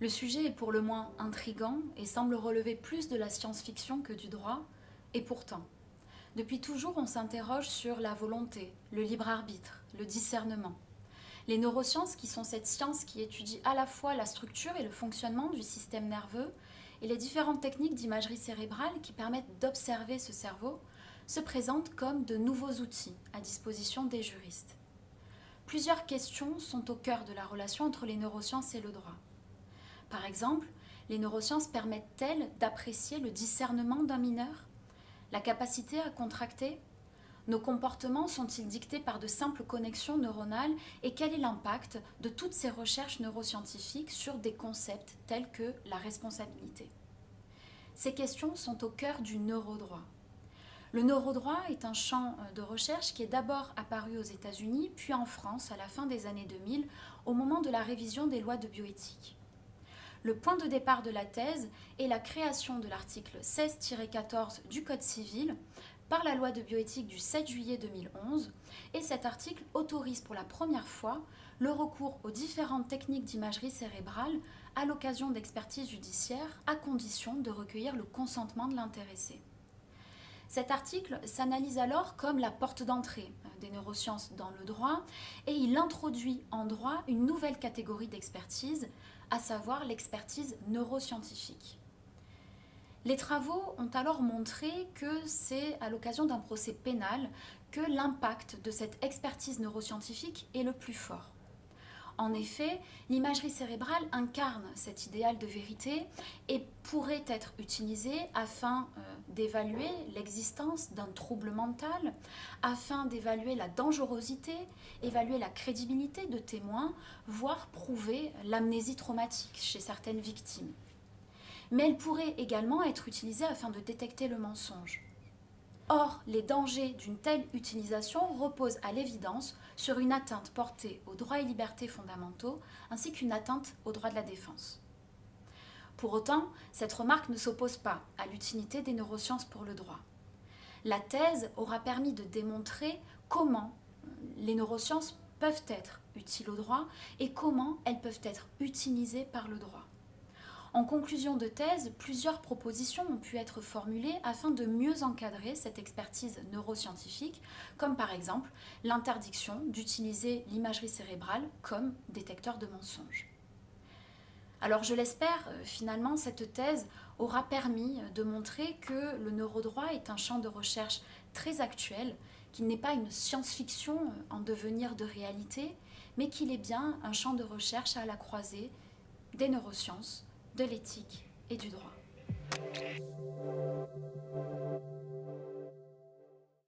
Le sujet est pour le moins intrigant et semble relever plus de la science-fiction que du droit, et pourtant, depuis toujours on s'interroge sur la volonté, le libre arbitre, le discernement. Les neurosciences, qui sont cette science qui étudie à la fois la structure et le fonctionnement du système nerveux, et les différentes techniques d'imagerie cérébrale qui permettent d'observer ce cerveau, se présentent comme de nouveaux outils à disposition des juristes. Plusieurs questions sont au cœur de la relation entre les neurosciences et le droit. Par exemple, les neurosciences permettent-elles d'apprécier le discernement d'un mineur, la capacité à contracter? Nos comportements sont-ils dictés par de simples connexions neuronales et quel est l'impact de toutes ces recherches neuroscientifiques sur des concepts tels que la responsabilité? Ces questions sont au cœur du neurodroit. Le neurodroit est un champ de recherche qui est d'abord apparu aux États-Unis, puis en France à la fin des années 2000, au moment de la révision des lois de bioéthique. Le point de départ de la thèse est la création de l'article 16-14 du Code civil par la loi de bioéthique du 7 juillet 2011, et cet article autorise pour la première fois le recours aux différentes techniques d'imagerie cérébrale à l'occasion d'expertises judiciaires à condition de recueillir le consentement de l'intéressé. Cet article s'analyse alors comme la porte d'entrée des neurosciences dans le droit et il introduit en droit une nouvelle catégorie d'expertise, à savoir l'expertise neuroscientifique. Les travaux ont alors montré que c'est à l'occasion d'un procès pénal que l'impact de cette expertise neuroscientifique est le plus fort. En effet, l'imagerie cérébrale incarne cet idéal de vérité et pourrait être utilisée afin d'évaluer l'existence d'un trouble mental, afin d'évaluer la dangerosité, évaluer la crédibilité de témoins, voire prouver l'amnésie traumatique chez certaines victimes. Mais elle pourrait également être utilisée afin de détecter le mensonge. Or, les dangers d'une telle utilisation reposent à l'évidence sur une atteinte portée aux droits et libertés fondamentaux ainsi qu'une atteinte aux droits de la défense. Pour autant, cette remarque ne s'oppose pas à l'utilité des neurosciences pour le droit. La thèse aura permis de démontrer comment les neurosciences peuvent être utiles au droit et comment elles peuvent être utilisées par le droit. En conclusion de thèse, plusieurs propositions ont pu être formulées afin de mieux encadrer cette expertise neuroscientifique, comme par exemple l'interdiction d'utiliser l'imagerie cérébrale comme détecteur de mensonges. Alors je l'espère, finalement, cette thèse aura permis de montrer que le neurodroit est un champ de recherche très actuel, qu'il n'est pas une science-fiction en devenir de réalité, mais qu'il est bien un champ de recherche à la croisée des neurosciences, de l'éthique et du droit.